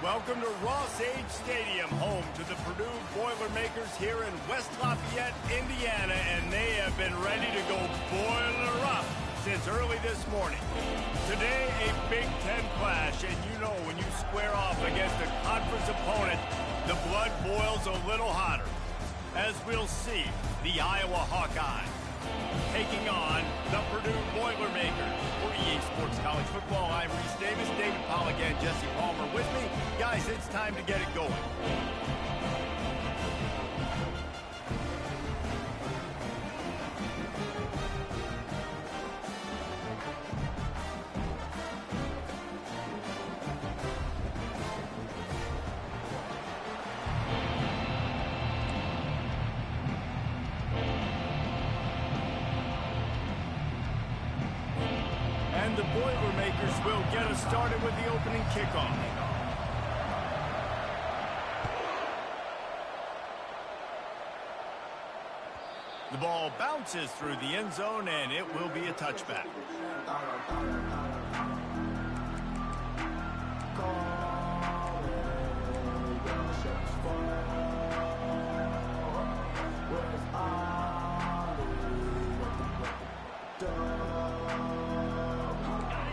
Welcome to Ross-Age Stadium, home to the Purdue Boilermakers here in West Lafayette, Indiana, and they have been ready to go boiler up since early this morning. Today, a Big Ten clash, and you know when you square off against a conference opponent, the blood boils a little hotter. As we'll see, the Iowa Hawkeyes taking on the Purdue Boilermakers. For EA Sports College Football, I'm Reese Davis, David Pollack, and Jesse Palmer with me. Guys, it's time to get it going. And the Boilermakers will get us started with the opening kickoff. The ball bounces through the end zone, and it will be a touchback.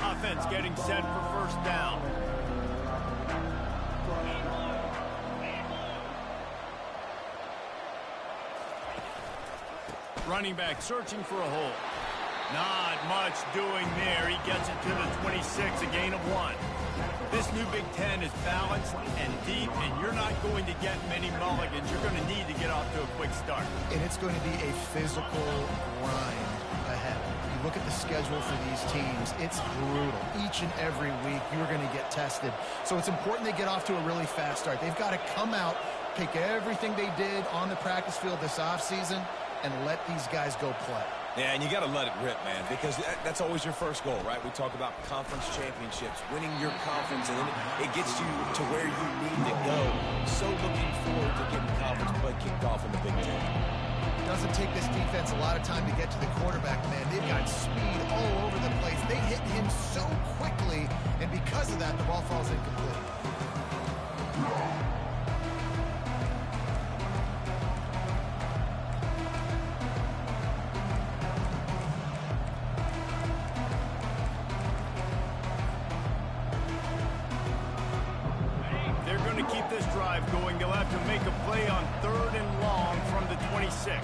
Offense getting set for first down. Running back searching for a hole. Not much doing there. He gets it to the 26, a gain of 1. This new Big Ten is balanced and deep, and you're not going to get many mulligans. You're going to need to get off to a quick start. And it's going to be a physical grind ahead. You look at the schedule for these teams, it's brutal. Each and every week, you're going to get tested. So it's important they get off to a really fast start. They've got to come out, take everything they did on the practice field this offseason, and let these guys go play. Yeah, and you got to let it rip, man, because that's always your first goal, right? We talk about conference championships, winning your conference, and then it gets you to where you need to go. So looking forward to getting conference play kicked off in the Big Ten. It doesn't take this defense a lot of time to get to the quarterback, man. They've got speed all over the place. They hit him so quickly, and because of that, the ball falls incomplete. This drive going, they'll have to make a play on 3rd and long from the 26.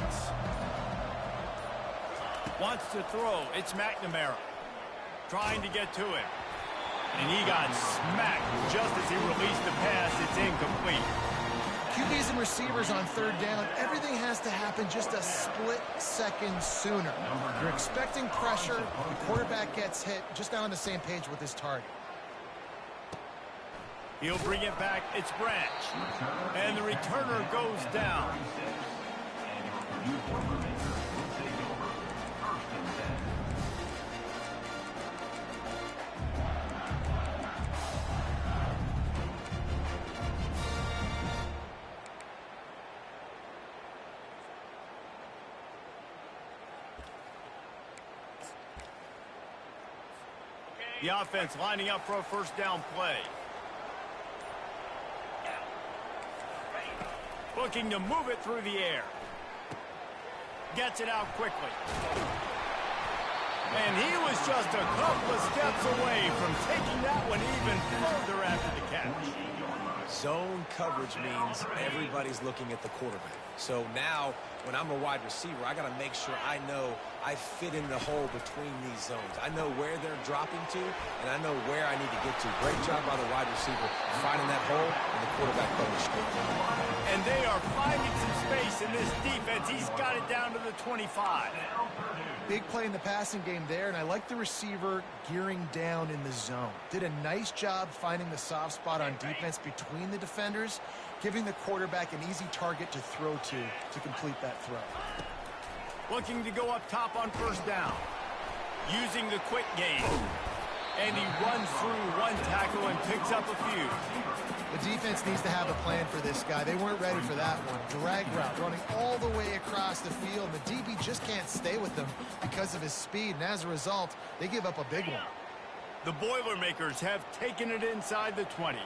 Wants to throw. It's McNamara trying to get to it. And he got smacked just as he released the pass. It's incomplete. QBs and receivers on 3rd down. Everything has to happen just a split second sooner. You're expecting pressure. The quarterback gets hit. Just not on the same page with his target. He'll bring it back. It's Branch. And the returner goes down. The offense lining up for a first down play. Looking to move it through the air. Gets it out quickly. And he was just a couple of steps away from taking that one even further after the catch. Zone coverage means everybody's looking at the quarterback. So now, when I'm a wide receiver, I got to make sure I know I fit in the hole between these zones. I know where they're dropping to, and I know where I need to get to. Great job by the wide receiver finding that hole, and the quarterback going straight. And they are finding some space in this defense. He's got it down to the 25. Big play in the passing game there, and I like the receiver gearing down in the zone. Did a nice job finding the soft spot on defense between the defenders, giving the quarterback an easy target to throw to complete that throw. Looking to go up top on first down. Using the quick game. And he runs through one tackle and picks up a few. The defense needs to have a plan for this guy. They weren't ready for that one. Drag route, running all the way across the field. The DB just can't stay with them because of his speed, and as a result, they give up a big one. The Boilermakers have taken it inside the 20.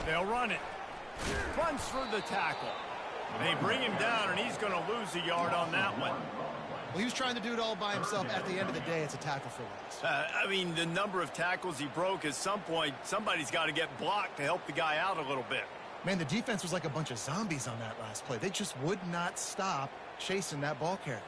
They'll run it. Runs for the tackle. They bring him down, and he's going to lose a yard on that one. Well, he was trying to do it all by himself. At the end of the day, it's a tackle for loss. I mean, the number of tackles he broke, at some point, somebody's got to get blocked to help the guy out a little bit. Man, the defense was like a bunch of zombies on that last play. They just would not stop chasing that ball carrier.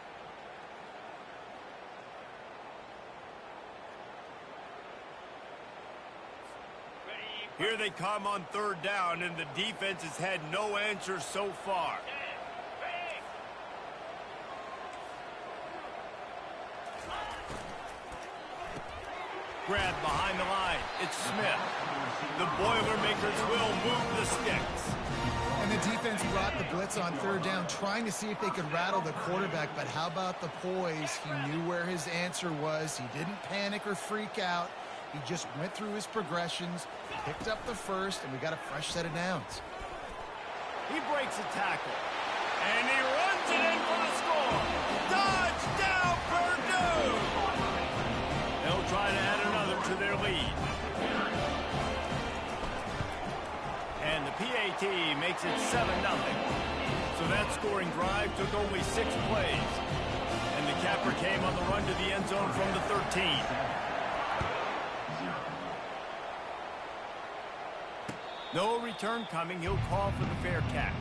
Here they come on third down, and the defense has had no answers so far. Grab behind the line. It's Smith. The Boilermakers will move the sticks. And the defense brought the blitz on third down, trying to see if they could rattle the quarterback. But how about the poise? He knew where his answer was. He didn't panic or freak out. He just went through his progressions, picked up the first, and we got a fresh set of downs. He breaks a tackle, and he runs it in for the score. Touchdown, Purdue! They'll try to add another to their lead. And the PAT makes it 7-0. So that scoring drive took only 6 plays. And the capper came on the run to the end zone from the 13. No return coming. He'll call for the fair catch.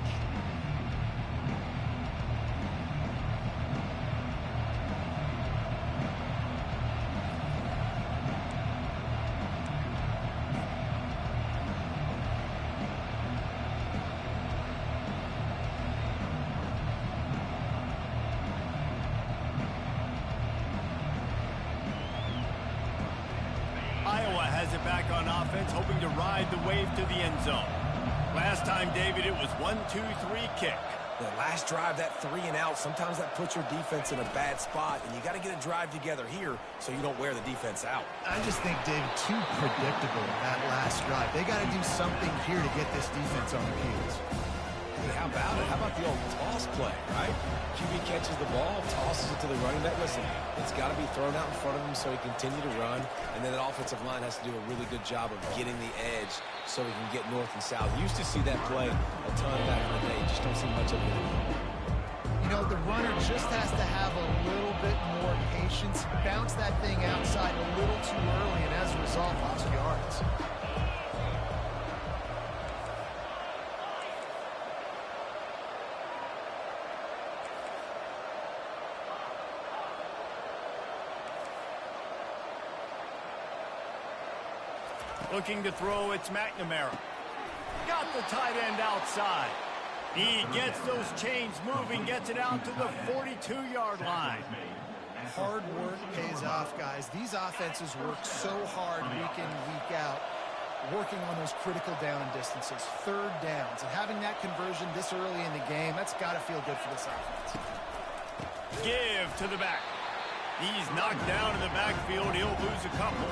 Iowa has it back on offense, hoping to ride the wave to the end zone. Last time, David, it was 1-2-3 kick. The last drive, that 3 and out, sometimes that puts your defense in a bad spot, and you got to get a drive together here so you don't wear the defense out. I just think, David, too predictable that last drive. They got to do something here to get this defense on their heels. Hey, how about it? How about the old toss play, right? QB catches the ball, tosses it to the running back. Listen, it's got to be thrown out in front of him so he can continue to run, and then the offensive line has to do a really good job of getting the edge so he can get north and south. Used to see that play a ton back in the day. Just don't see much of it anymore. You know, the runner just has to have a little bit more patience, bounce that thing outside a little too early, and as a result, lost yards. Looking to throw, it's McNamara. Got the tight end outside. He gets those chains moving, gets it out to the 42-yard line. Hard work pays off, guys. These offenses work so hard week in, week out, working on those critical down distances, third downs, and having that conversion this early in the game, that's got to feel good for this offense. Give to the back. He's knocked down in the backfield. He'll lose a couple.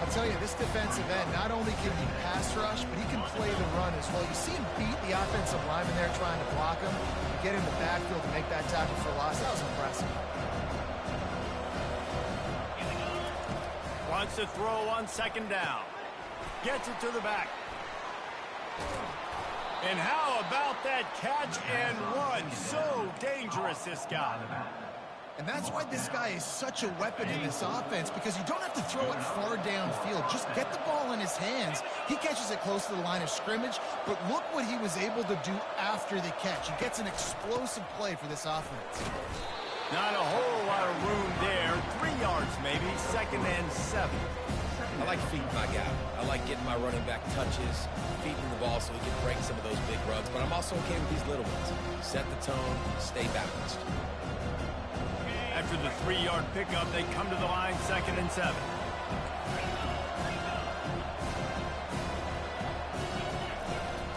I'll tell you, this defensive end, not only can he pass rush, but he can play the run as well. You see him beat the offensive lineman there trying to block him, get in the backfield to make that tackle for loss. That was impressive. Wants to throw on second down. Gets it to the back. And how about that catch and run? So dangerous, this guy. And that's why this guy is such a weapon in this offense, because you don't have to throw it far downfield. Just get the ball in his hands. He catches it close to the line of scrimmage, but look what he was able to do after the catch. He gets an explosive play for this offense. Not a whole lot of room there. 3 yards maybe, 2nd and 7. I like feeding my guy. I like getting my running back touches, feeding the ball so he can break some of those big runs, but I'm also okay with these little ones. Set the tone, stay balanced. After the 3-yard pickup, they come to the line, 2nd and 7.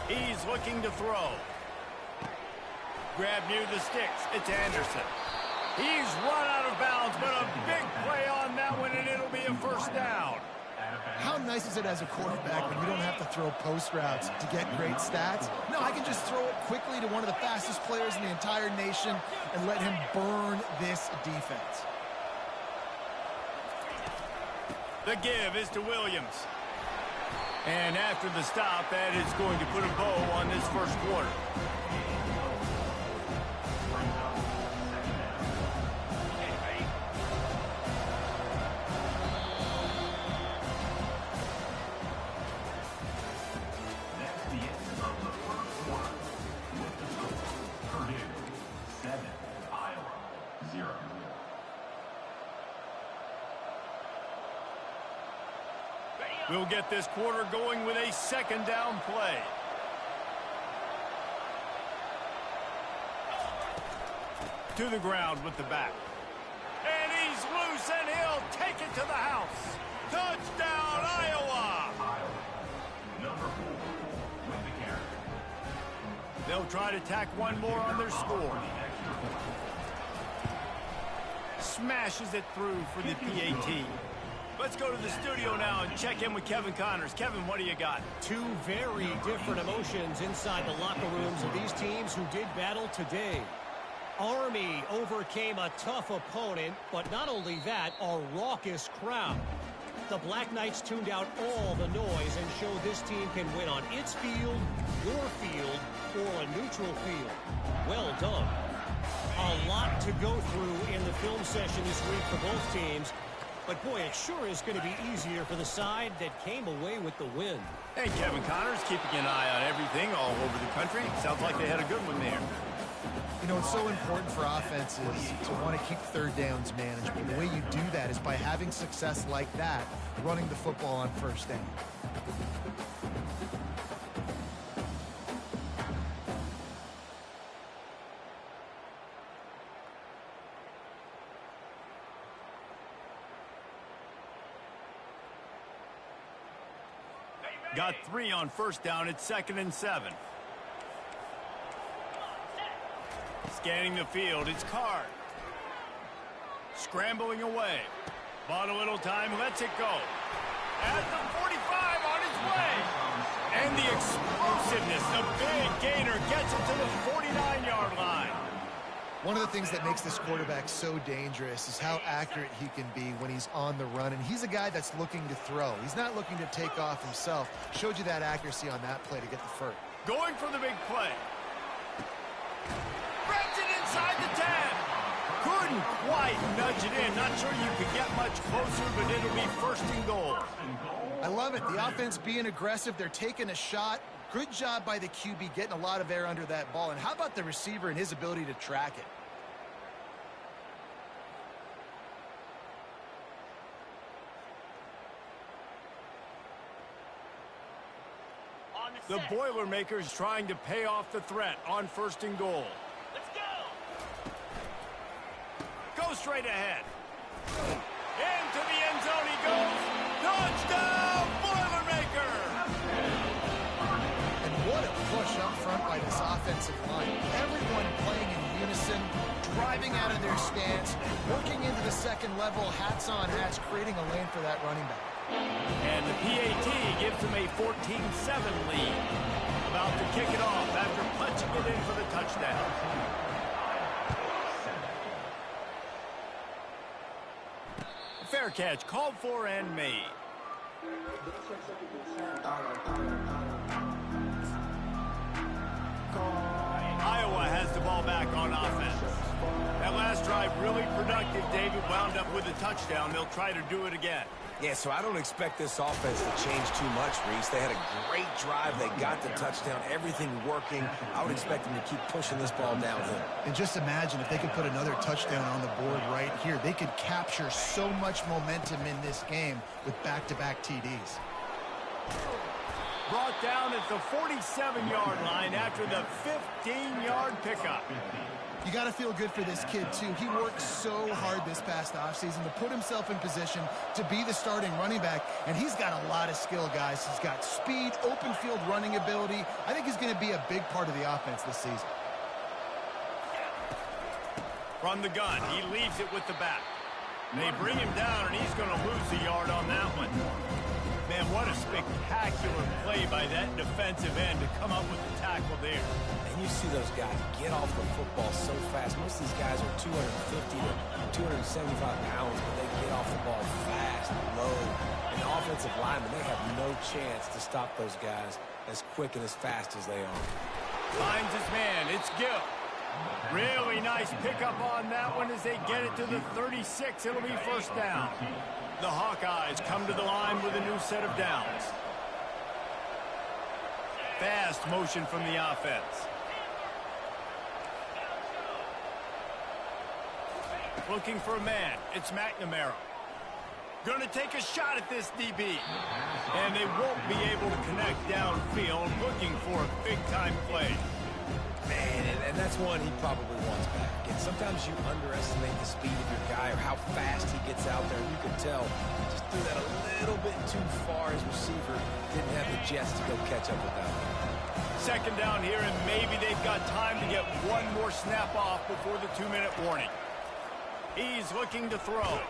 He's looking to throw. Grab near the sticks. It's Anderson. He's run out of bounds, but a big play on that one, and it'll be a first down. How nice is it as a quarterback when you don't have to throw post routes to get great stats? No, I can just throw it quickly to one of the fastest players in the entire nation and let him burn this defense. The give is to Williams. And after the stop, that is going to put a bow on this first quarter. We'll get this quarter going with a second down play. To the ground with the back. And he's loose, and he'll take it to the house. Touchdown, Iowa! Number 4 with the carry. They'll try to tack one more on their score. Smashes it through for the PAT. Let's go to the studio now and check in with Kevin Connors. Kevin, what do you got? Two very different emotions inside the locker rooms of these teams who did battle today. Army overcame a tough opponent, but not only that, a raucous crowd. The Black Knights tuned out all the noise and showed this team can win on its field, your field, or a neutral field. Well done. A lot to go through in the film session this week for both teams. But, boy, it sure is going to be easier for the side that came away with the win. Hey, Kevin Connors, keeping an eye on everything all over the country. Sounds like they had a good one there. You know, it's so important for offenses to want to keep third downs managed. But the way you do that is by having success like that, running the football on first down. Got 3 on first down. It's 2nd and 7. Scanning the field. It's Card. Scrambling away. Bought a little time. Lets it go. At the 45 on his way. And the explosiveness. The big gainer gets it to the 49-yard line. One of the things that makes this quarterback so dangerous is how accurate he can be when he's on the run. And he's a guy that's looking to throw. He's not looking to take off himself. Showed you that accuracy on that play to get the first. Going for the big play. Grabs it inside the 10. Couldn't quite nudge it in. Not sure you could get much closer, but it'll be 1st and goal. I love it. The offense being aggressive. They're taking a shot. Good job by the QB getting a lot of air under that ball. And how about the receiver and his ability to track it? The Boilermakers trying to pay off the threat on 1st and goal. Let's go! Go straight ahead. Into the end zone he goes. Touchdown, Boilermaker! And what a push up front by this offensive line. Everyone playing in unison, driving out of their stance, working into the second level, hats on hats, creating a lane for that running back. And the PAT gives them a 14-7 lead. About to kick it off after punching it in for the touchdown. Fair catch, called for and made. Iowa has the ball back on offense. That last drive really productive. David wound up with a touchdown. They'll try to do it again. Yeah, so I don't expect this offense to change too much, Reese. They had a great drive. They got the touchdown. Everything working. I would expect them to keep pushing this ball downhill. And just imagine if they could put another touchdown on the board right here. They could capture so much momentum in this game with back-to-back TDs. Brought down at the 47-yard line after the 15-yard pickup. You got to feel good for this kid, too. He worked so hard this past offseason to put himself in position to be the starting running back, and he's got a lot of skill, guys. He's got speed, open field running ability. I think he's going to be a big part of the offense this season. From the gun, he leaves it with the back. They bring him down, and he's going to lose the yard on that one. Man, what a spectacular play by that defensive end to come up with the tackle there. And you see those guys get off the football so fast. Most of these guys are 250 to 275 pounds, but they get off the ball fast, low. And the offensive linemen, they have no chance to stop those guys as quick and as fast as they are. Finds his man. It's Gill. Really nice pickup on that one as they get it to the 36. It'll be first down. The Hawkeyes come to the line with a new set of downs. Fast motion from the offense. Looking for a man. It's McNamara. Going to take a shot at this DB. And they won't be able to connect downfield, looking for a big-time play. Man, and that's one he probably wants back. And sometimes you underestimate the speed of your guy or how fast he gets out there. You can tell he just threw that a little bit too far. His receiver didn't have the jets to go catch up with that one. Second down here, and maybe they've got time to get one more snap off before the 2-minute warning. He's looking to throw.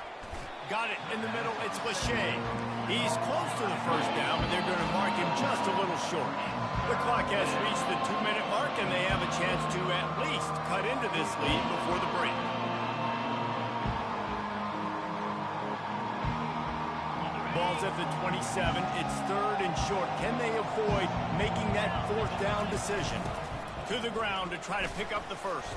Got it in the middle. It's Lachey. He's close to the first down, but they're going to mark him just a little short. The clock has reached the 2-minute mark, and they have a chance to at least cut into this lead before the break. Ball's at the 27. It's third and short. Can they avoid making that fourth down decision? To the ground to try to pick up the first.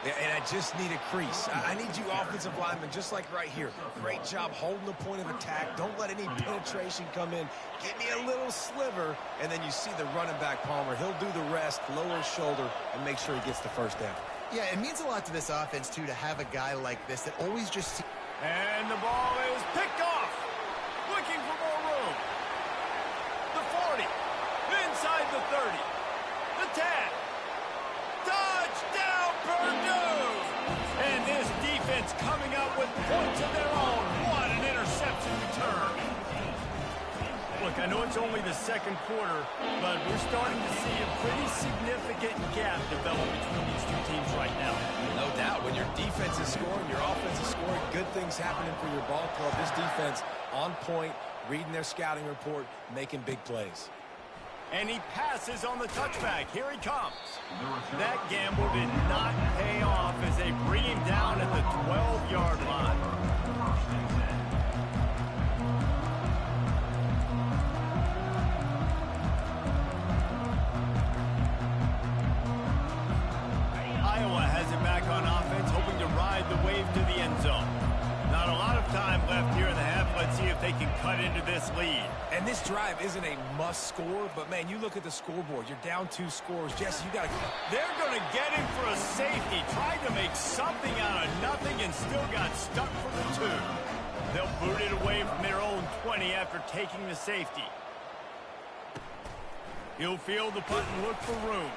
Yeah, and I just need a crease. I need you offensive linemen, just like right here. Great job holding the point of attack. Don't let any penetration come in. Give me a little sliver, and then you see the running back, Palmer. He'll do the rest, lower his shoulder, and make sure he gets the first down. Yeah, it means a lot to this offense, too, to have a guy like this that always just... And the ball is picked off. Looking for more room. The 40. Inside the 30. The 10. Touchdown, Purdue! And this defense coming up with points of their own. What an interception return. Look, I know it's only the second quarter, but we're starting to see a pretty significant gap develop between these two teams right now. No doubt. When your defense is scoring, your offense is scoring, good things happening for your ball club. This defense on point, reading their scouting report, making big plays. And he passes on the touchback. Here he comes. That gamble did not pay off as they bring him down at the 12-yard line. Iowa has it back on offense, hoping to ride the wave to the end zone. Not a lot of time left here in the half. Let's see if they can cut into this lead. And this drive isn't a must score, but, man, you look at the scoreboard. You're down 2 scores. Jesse, you got to... They're going to get him for a safety. Tried to make something out of nothing and still got stuck for the 2. They'll boot it away from their own 20 after taking the safety. He'll field the punt and look for room.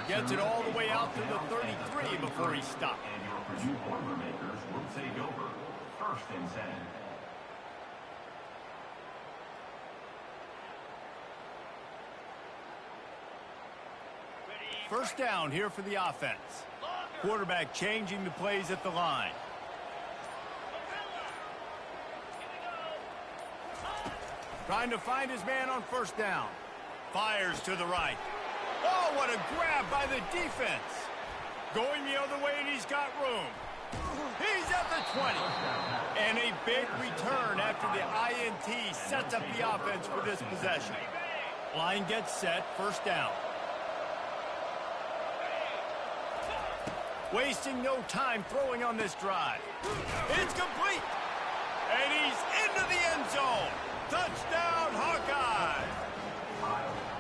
Gets it all the way out to the 33 before he stopped. And your Purdue Boilermakers will take over. First and 10. First down here for the offense. Quarterback changing the plays at the line. Trying to find his man on first down. Fires to the right. Oh, what a grab by the defense. Going the other way, and he's got room. He's at the 20. And a big return after the INT sets up the offense for this possession. Line gets set, first down. Wasting no time throwing on this drive. It's complete. And he's into the end zone. Touchdown, Hawkeye.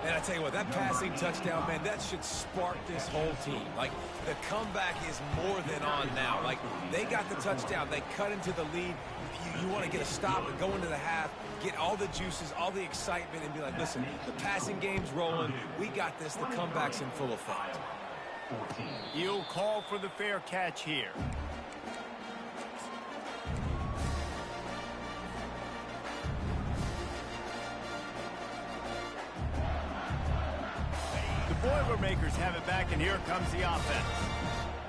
And I tell you what, that passing touchdown, man, that should spark this whole team. Like, the comeback is more than on now. Like, they got the touchdown. They cut into the lead. You want to get a stop and go into the half, get all the juices, all the excitement, and be like, listen, the passing game's rolling. We got this. The comeback's in full effect. He'll call for the fair catch here. The Boilermakers have it back, and here comes the offense.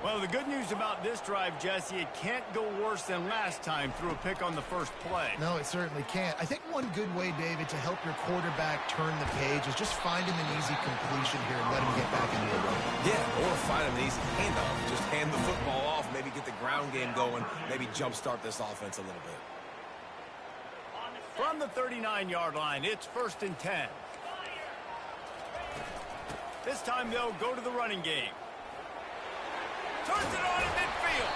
Well, the good news about this drive, Jesse, it can't go worse than last time through a pick on the first play. No, it certainly can't. I think one good way, David, to help your quarterback turn the page is just find him an easy completion here and let him get back into a run. Yeah, or find him an easy handoff. Just hand the football off, maybe get the ground game going, maybe jumpstart this offense a little bit. From the 39-yard line, it's 1st and 10. This time they'll go to the running game. Turns it on in midfield.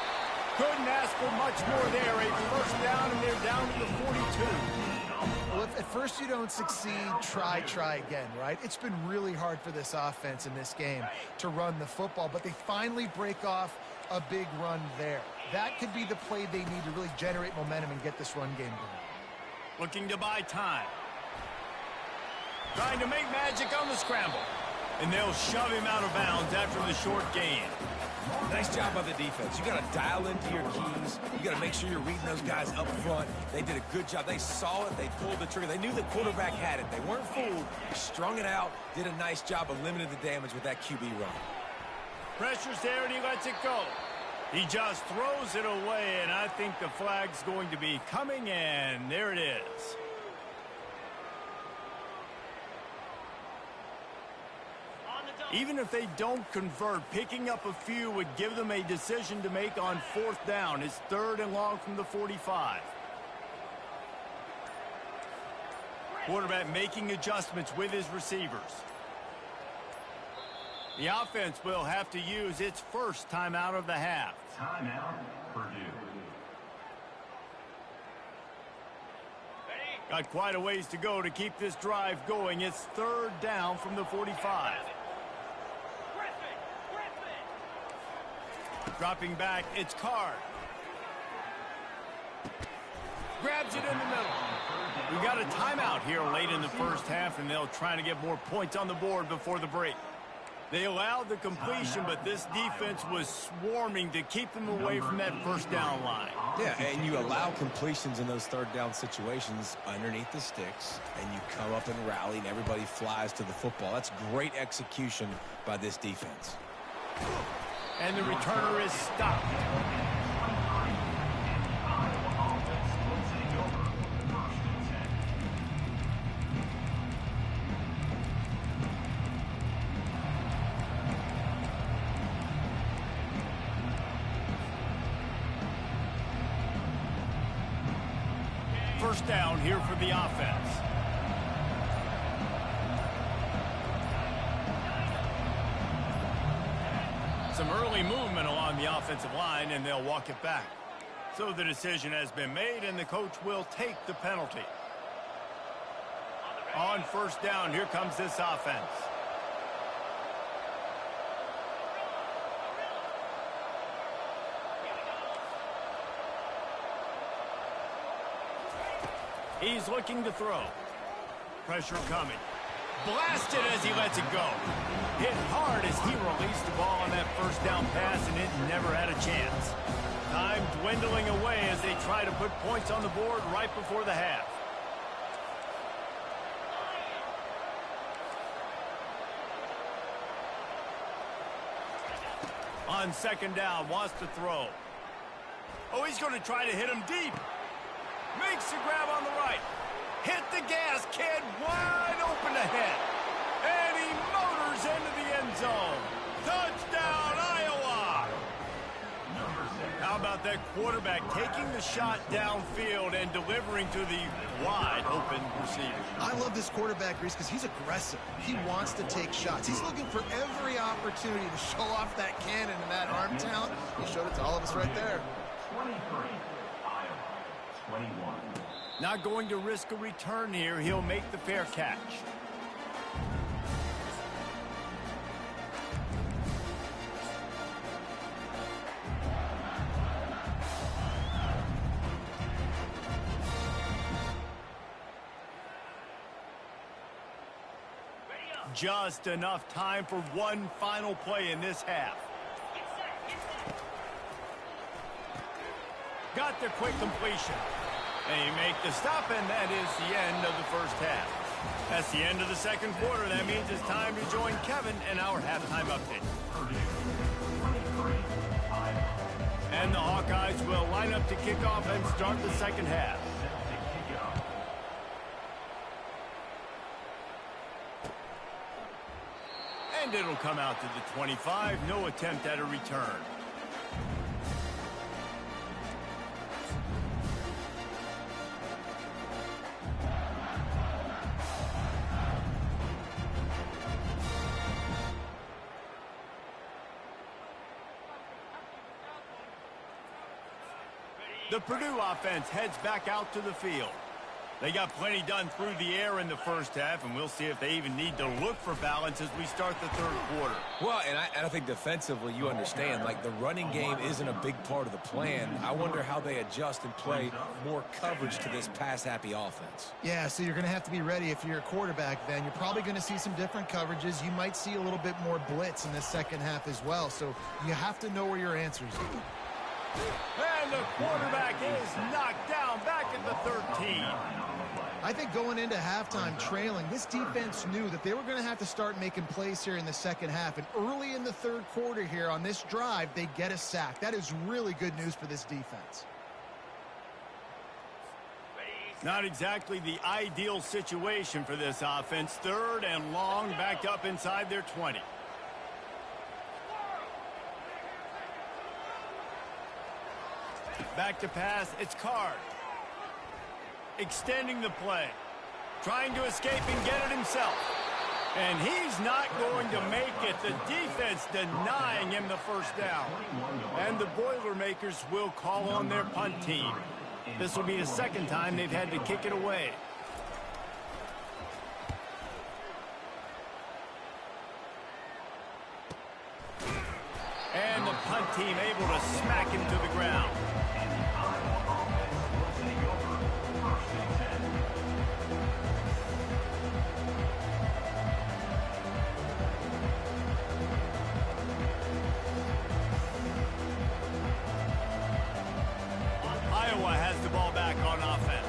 Couldn't ask for much more there. A first down, and they're down to the 42. Well, if at first you don't succeed, try again, right? It's been really hard for this offense in this game to run the football, but they finally break off a big run there. That could be the play they need to really generate momentum and get this run game going. Looking to buy time. Trying to make magic on the scramble. And they'll shove him out of bounds after the short gain. Nice job by the defense. You got to dial into your keys. You got to make sure you're reading those guys up front. They did a good job. They saw it. They pulled the trigger. They knew the quarterback had it. They weren't fooled. Strung it out. Did a nice job of limiting the damage with that QB run. Pressure's there, and he lets it go. He just throws it away, and I think the flag's going to be coming in. There it is. Even if they don't convert, picking up a few would give them a decision to make on 4th down. It's 3rd and long from the 45. Quarterback making adjustments with his receivers. The offense will have to use its first timeout of the half. Timeout, Purdue. Got quite a ways to go to keep this drive going. It's 3rd down from the 45. Dropping back, it's Card. Grabs it in the middle. We got a timeout here late in the first half, and they'll try to get more points on the board before the break. They allowed the completion, but this defense was swarming to keep them away from that first down line. Yeah, and you allow completions in those 3rd down situations underneath the sticks, and you come up and rally, and everybody flies to the football. That's great execution by this defense. And the returner is stopped. First down here for the offense. Some early movement along the offensive line, and they'll walk it back. So the decision has been made, and the coach will take the penalty. On first down, here comes this offense. He's looking to throw. Pressure coming. Blasted as he lets it go. Hit hard as he released the ball on that first down pass, and it never had a chance. Time dwindling away as they try to put points on the board right before the half. On second down, wants to throw. Oh, he's going to try to hit him deep. Makes the grab on the right. Hit the gas, kid. Wide open ahead. And he motors into the end zone. Touchdown, Iowa. How about that quarterback taking the shot downfield and delivering to the wide open receiver? I love this quarterback, Reese, because he's aggressive. He wants to take shots. He's looking for every opportunity to show off that cannon and that arm talent. He showed it to all of us right there. 23, Iowa, 21. Not going to risk a return here. He'll make the fair catch. Just enough time for one final play in this half. Got the quick completion. They make the stop, and that is the end of the first half. That's the end of the second quarter. That means it's time to join Kevin in our halftime update. Purdue, 23, And the Hawkeyes will line up to kick off and start the second half. And it'll come out to the 25. No attempt at a return. The Purdue offense heads back out to the field. They got plenty done through the air in the first half, and we'll see if they even need to look for balance as we start the third quarter. Well, and I think defensively, you understand, like the running game isn't a big part of the plan. I wonder how they adjust and play more coverage to this pass-happy offense. Yeah, so you're going to have to be ready if you're a quarterback then. You're probably going to see some different coverages. You might see a little bit more blitz in the second half as well, so you have to know where your answers are. And the quarterback is knocked down back at the 13. I think going into halftime trailing, this defense knew that they were going to have to start making plays here in the second half. And early in the third quarter here on this drive, they get a sack. That is really good news for this defense. Not exactly the ideal situation for this offense. Third and long, backed up inside their 20. Back to pass, it's Card. Extending the play. Trying to escape and get it himself. And he's not going to make it. The defense denying him the first down. And the Boilermakers will call on their punt team. This will be the second time they've had to kick it away. And the punt team able to smack him to the ground. Iowa has the ball back on offense.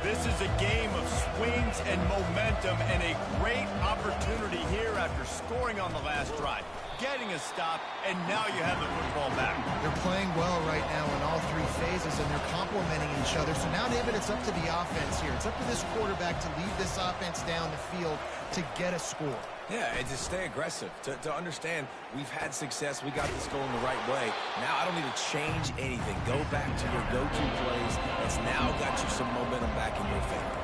This is a game of swings and momentum and a great opportunity here after scoring on the last drive. Getting a stop, and now you have the football back. They're playing well right now in all three phases, and they're complementing each other. So now, David, it's up to the offense here. It's up to this quarterback to lead this offense down the field to get a score. Yeah, and to stay aggressive, to understand we've had success, we got this going the right way. Now I don't need to change anything. Go back to your go-to plays. It's now got you some momentum back in your favor.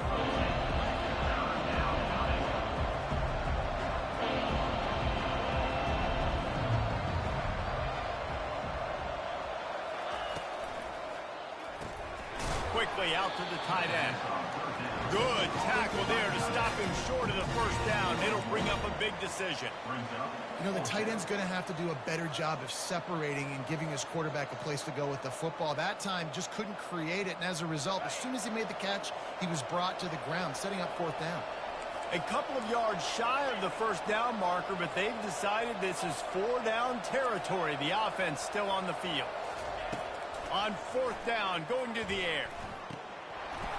Quickly out to the tight end. Good tackle there to stop him short of the first down. It'll bring up a big decision. You know, the tight end's going to have to do a better job of separating and giving his quarterback a place to go with the football. That time just couldn't create it, and as a result, as soon as he made the catch, he was brought to the ground, setting up fourth down. A couple of yards shy of the first down marker, but they've decided this is four-down territory. The offense still on the field. On fourth down, going to the air.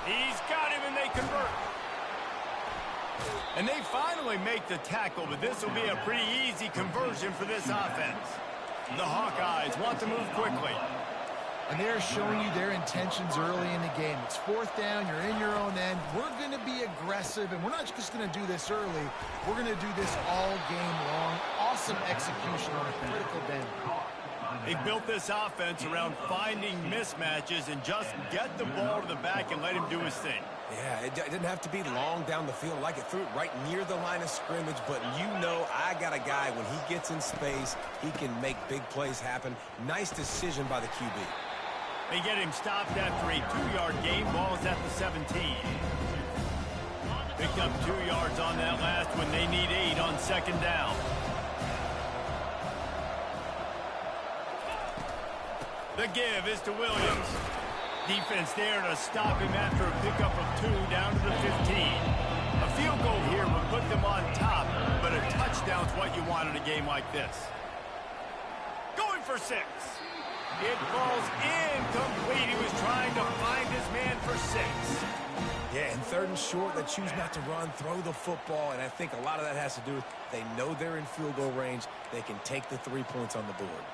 He's got him, and they convert. And they finally make the tackle, but this will be a pretty easy conversion for this offense. The Hawkeyes want to move quickly. And they're showing you their intentions early in the game. It's fourth down, you're in your own end. We're going to be aggressive, and we're not just going to do this early. We're going to do this all game long. Awesome execution on a critical down. They built this offense around finding mismatches and just get the ball to the back and let him do his thing. Yeah, it didn't have to be long down the field. Like it threw it right near the line of scrimmage, but you know I got a guy, when he gets in space, he can make big plays happen. Nice decision by the QB. They get him stopped after a 2-yard gain. Ball's at the 17. Picked up 2 yards on that last one. They need 8 on second down. The give is to Williams. Defense there to stop him after a pickup of 2 down to the 15. A field goal here would put them on top, but a touchdown's what you want in a game like this. Going for 6. It falls incomplete. He was trying to find his man for 6. Yeah, and third and short, they choose not to run, throw the football, and I think a lot of that has to do with they know they're in field goal range. They can take the 3 points on the board.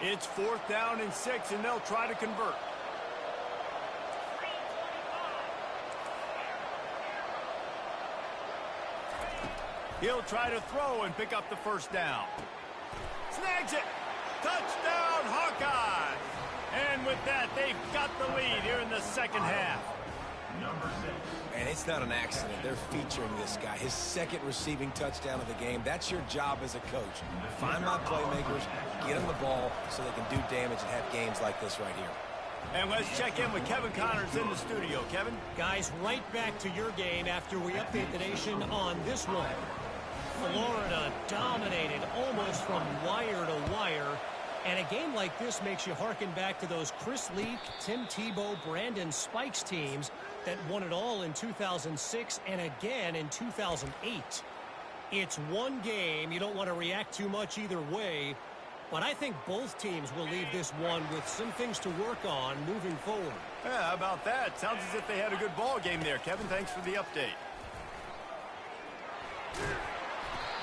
It's 4th down and 6, and they'll try to convert. He'll try to throw and pick up the first down. Snags it. Touchdown, Hawkeye. And with that, they've got the lead here in the second half. Number 6. And it's not an accident. They're featuring this guy. His second receiving touchdown of the game. That's your job as a coach. Find my playmakers, get them the ball so they can do damage and have games like this right here. And let's check in with Kevin Connors in the studio. Kevin? Guys, right back to your game after we update the nation on this one. Florida dominated almost from wire to wire. And a game like this makes you harken back to those Chris Leak, Tim Tebow, Brandon Spikes teams that won it all in 2006 and again in 2008. It's one game. You don't want to react too much either way. But I think both teams will leave this one with some things to work on moving forward. Yeah, how about that? Sounds as if they had a good ball game there, Kevin. Thanks for the update.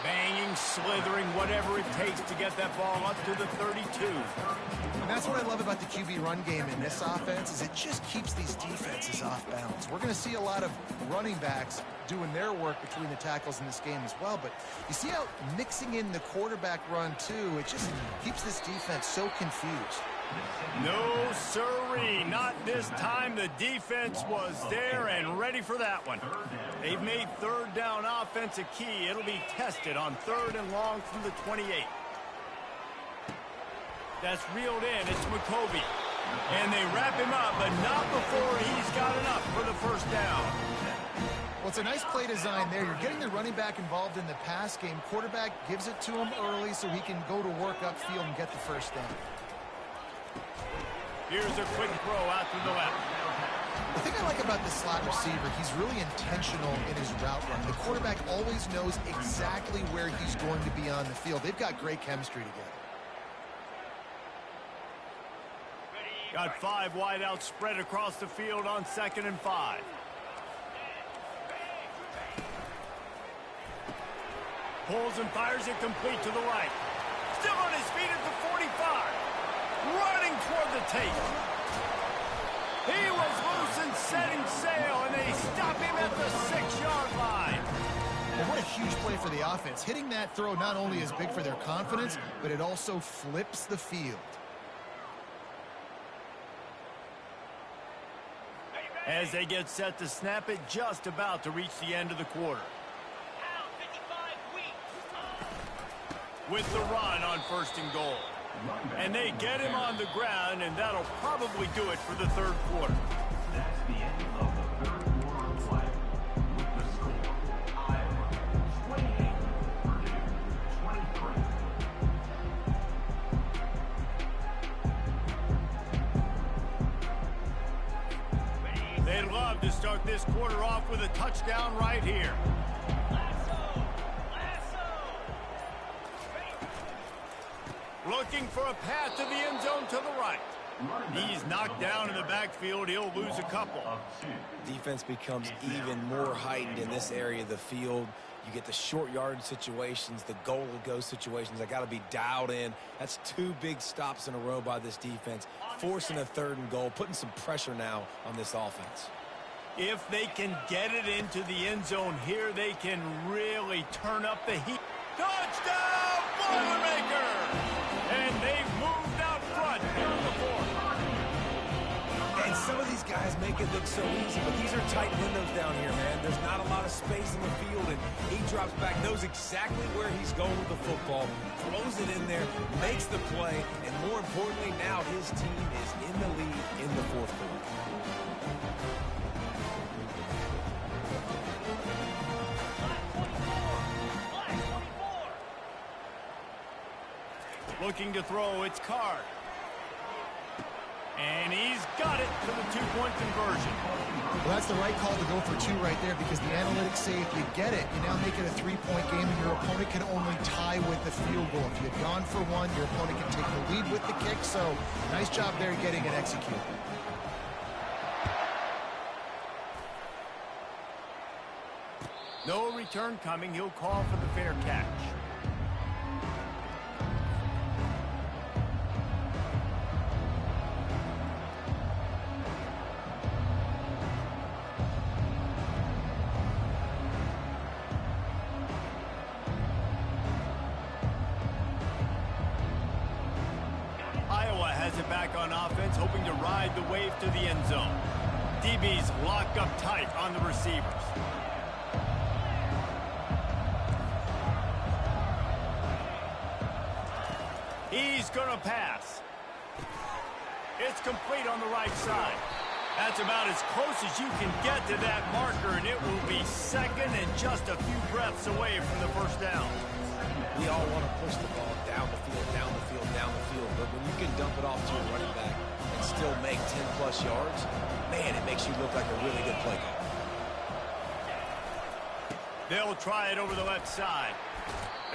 Banging, slithering, whatever it takes to get that ball up to the 32. And that's what I love about the QB run game in this offense is it just keeps these defenses off balance. We're going to see a lot of running backs doing their work between the tackles in this game as well. But you see how mixing in the quarterback run, too, it just keeps this defense so confused. No, sirree. Not this time. The defense was there and ready for that one. They've made 3rd down offense a key. It'll be tested on 3rd and long from the 28. That's reeled in. It's McCovey. And they wrap him up, but not before he's got enough for the first down. Well, it's a nice play design there. You're getting the running back involved in the pass game. Quarterback gives it to him early so he can go to work upfield and get the first down. Here's a quick throw out to the left. The thing I like about the slot receiver, he's really intentional in his route run. The quarterback always knows exactly where he's going to be on the field. They've got great chemistry together. Got 5 wide out spread across the field on 2nd and 5. Pulls and fires it complete to the right. Still on his feet at the 45. Running toward the tape. He was loose and setting sail, and they stop him at the 6-yard line. And what a huge play for the offense. Hitting that throw not only is big for their confidence, but it also flips the field. As they get set to snap it, just about to reach the end of the quarter. With the run on 1st and goal. And they get him on the ground, and that'll probably do it for the 3rd quarter. That's the end of the 3rd quarter of play. With the score, Iowa 28, Purdue 23. They'd love to start this quarter off with a touchdown right here. Looking for a path to the end zone to the right. He's knocked down in the backfield. He'll lose a couple. Defense becomes even more heightened in this area of the field. You get the short yard situations, the goal-to-go situations. They got to be dialed in. That's 2 big stops in a row by this defense, forcing a 3rd and goal, putting some pressure now on this offense. If they can get it into the end zone here, they can really turn up the heat. Touchdown, Boilermakers! And they've moved out front here in the 4th. And some of these guys make it look so easy, but these are tight windows down here, man. There's not a lot of space in the field, and he drops back, knows exactly where he's going with the football, throws it in there, makes the play, and more importantly, now his team is in the lead in the 4th quarter. Looking to throw, it's Card. And he's got it to the 2-point conversion. Well, that's the right call to go for 2 right there because the analytics say if you get it, you now make it a 3-point game and your opponent can only tie with the field goal. If you had gone for 1, your opponent can take the lead with the kick. So nice job there getting it executed. No return coming. He'll call for the fair catch. has it back on offense, hoping to ride the wave to the end zone. DBs lock up tight on the receivers. He's going to pass. It's complete on the right side. That's about as close as you can get to that marker, and it will be second and just a few breaths away from the first down. We all want to push the ball down the field, down the field, down the field, but when you can dump it off to your running back and still make 10-plus yards, man, it makes you look like a really good play call. They'll try it over the left side.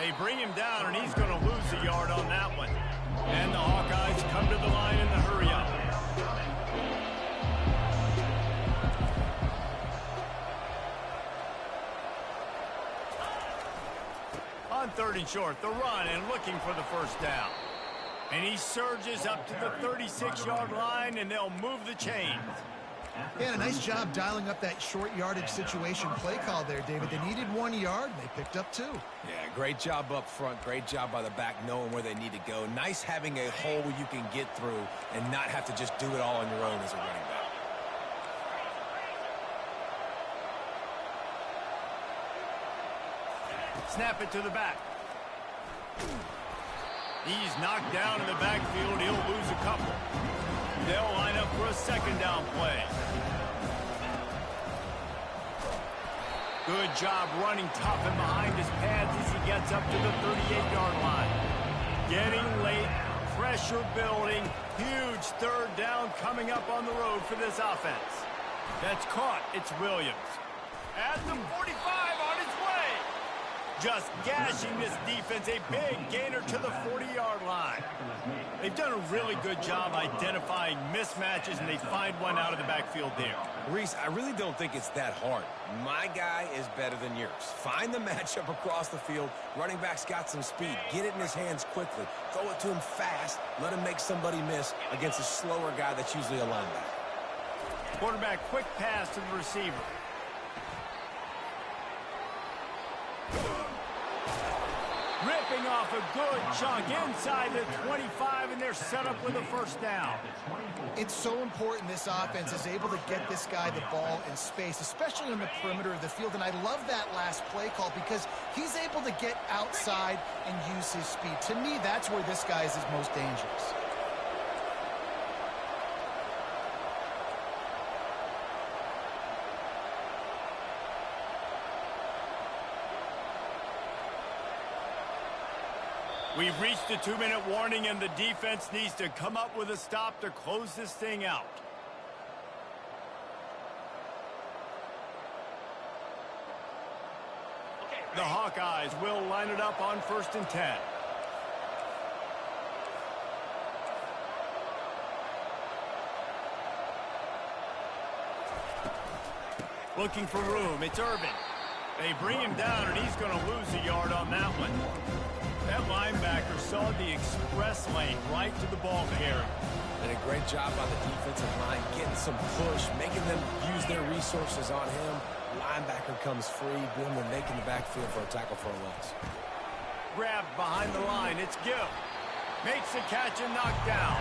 They bring him down, and he's going to lose a yard on that one. And the Hawkeyes come to the line in the hurry-up. On 3rd and short, the run and looking for the first down. And he surges up to the 36-yard line, and they'll move the chains. Yeah, a nice job dialing up that short yardage situation play call there, David. They needed 1 yard, and they picked up 2. Yeah, great job up front. Great job by the back knowing where they need to go. Nice having a hole you can get through and not have to just do it all on your own as a running back. Snap it to the back. He's knocked down in the backfield. He'll lose a couple. They'll line up for a second down play. Good job running tough and behind his pads as he gets up to the 38-yard line. Getting late, pressure building, huge 3rd down coming up on the road for this offense. That's caught. It's Williams. At the 45 on his way. Just gashing this defense, a big gainer to the 40-yard line. They've done a really good job identifying mismatches, and they find one out of the backfield there. Reese, I really don't think it's that hard. My guy is better than yours. Find the matchup across the field. Running back's got some speed. Get it in his hands quickly. Throw it to him fast. Let him make somebody miss against a slower guy that's usually a linebacker. Quarterback, quick pass to the receiver. Ripping off a good chunk inside the 25, and they're set up with a first down. It's so important this offense is able to get this guy the ball in space, especially on the perimeter of the field. And I love that last play call because he's able to get outside and use his speed. To me, that's where this guy is his most dangerous. We've reached a 2-minute warning, and the defense needs to come up with a stop to close this thing out. The Hawkeyes will line it up on 1st and 10. Looking for room. It's Irvin. They bring him down, and he's going to lose a yard on that one. That linebacker saw the express lane right to the ball carrier. Did a great job on the defensive line, getting some push, making them use their resources on him. Linebacker comes free, boom, and making the backfield for a tackle for a loss. Grabbed behind the line. It's Gill. Makes the catch and knocked down.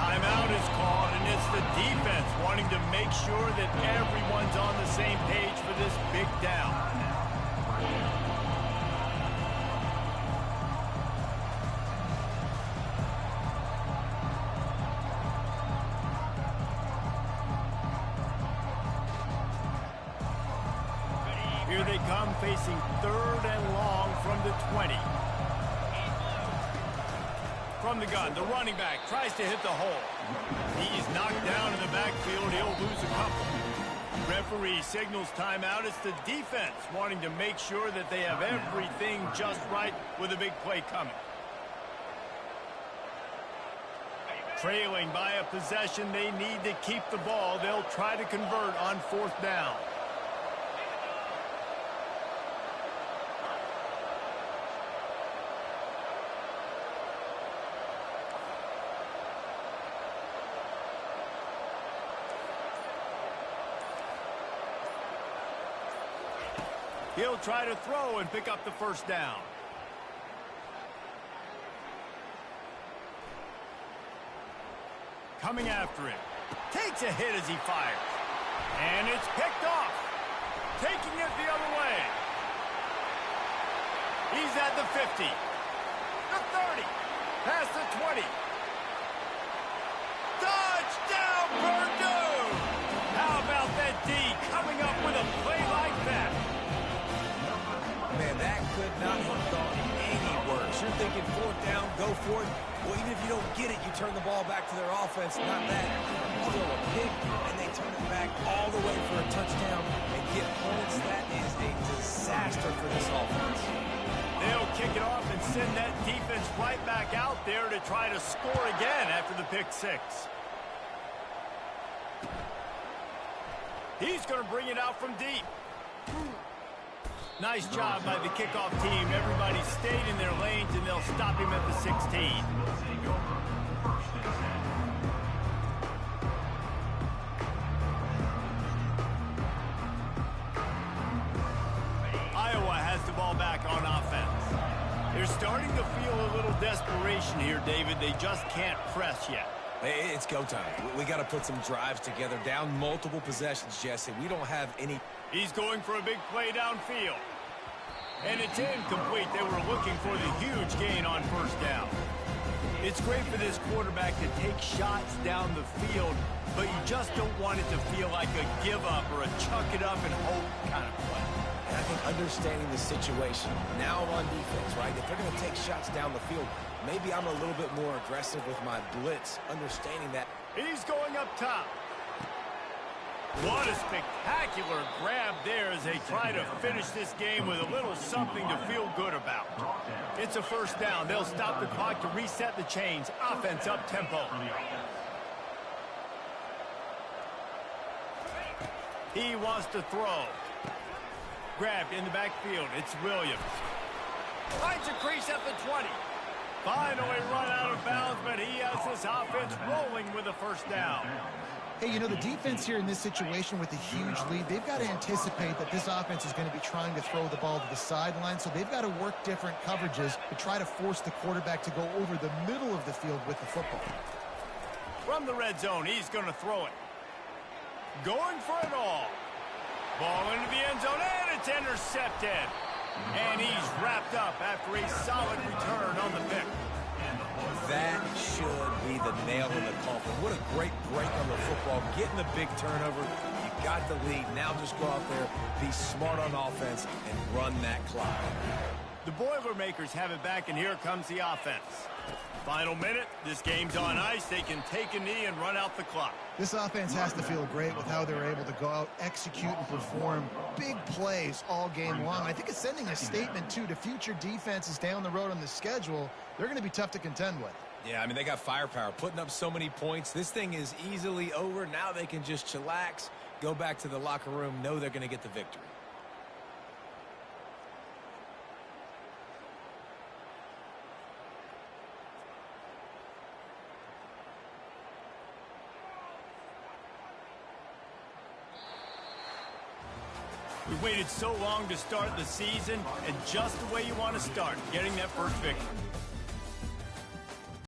Timeout is called, and it's the defense wanting to make sure that everyone's on the same page for this big down. Here they come, facing 3rd and long from the 20. From the gun, the running back tries to hit the hole. He's knocked down in the backfield. He'll lose a couple. Referee signals timeout. It's the defense wanting to make sure that they have everything just right with a big play coming. Trailing by a possession, they need to keep the ball. They'll try to convert on 4th down. He'll try to throw and pick up the first down. coming after him. Takes a hit as he fires. And it's picked off. Taking it the other way. He's at the 50. The 30. Past the 20. Touchdown, Purdue! How about that D coming up with a play like that? Man, that could not have gone any worse. You're thinking fourth down, go for it. Well, even if you don't get it, you turn the ball back to their offense. Not that. You throw a pick, and they turn it back all the way for a touchdown and get points. That is a disaster for this offense. They'll kick it off and send that defense right back out there to try to score again after the pick six. He's going to bring it out from deep. Nice job by the kickoff team. Everybody stayed in their lanes, and they'll stop him at the 16. Iowa has the ball back on offense. They're starting to feel a little desperation here, David. They just can't press yet. Hey, it's go time. We got to put some drives together. Down multiple possessions, Jesse. We don't have any. He's going for a big play downfield. And it's incomplete. They were looking for the huge gain on first down. It's great for this quarterback to take shots down the field, but you just don't want it to feel like a give-up or a chuck it up and hope kind of play. And I think understanding the situation, now I'm on defense, right? If they're going to take shots down the field, maybe I'm a little bit more aggressive with my blitz, understanding that. He's going up top. What a spectacular grab there as they try to finish this game with a little something to feel good about. It's a first down. They'll stop the clock to reset the chains. Offense up tempo. He wants to throw. Grabbed in the backfield. It's Williams. Finds a crease at the 20. Finally run out of bounds, but he has this offense rolling with a first down. Hey, you know, the defense here in this situation with a huge lead, they've got to anticipate that this offense is going to be trying to throw the ball to the sideline, so they've got to work different coverages to try to force the quarterback to go over the middle of the field with the football. From the red zone, he's going to throw it. Going for it all. Ball into the end zone, and it's intercepted. And he's wrapped up after a solid return on the pick. That should be the nail in the coffin. What a great break on the football. Getting the big turnover. You got the lead. Now just go out there, be smart on offense, and run that clock. The Boilermakers have it back, and here comes the offense. Final minute. This game's on ice. They can take a knee and run out the clock. This offense has to feel great with how they're able to go out, execute, and perform big plays all game long. I think it's sending a statement, too, to future defenses down the road on the schedule. They're going to be tough to contend with. Yeah, I mean, they got firepower, putting up so many points. This thing is easily over. Now they can just chillax, go back to the locker room, know they're going to get the victory. We waited so long to start the season, and just the way you want to start, getting that first victory.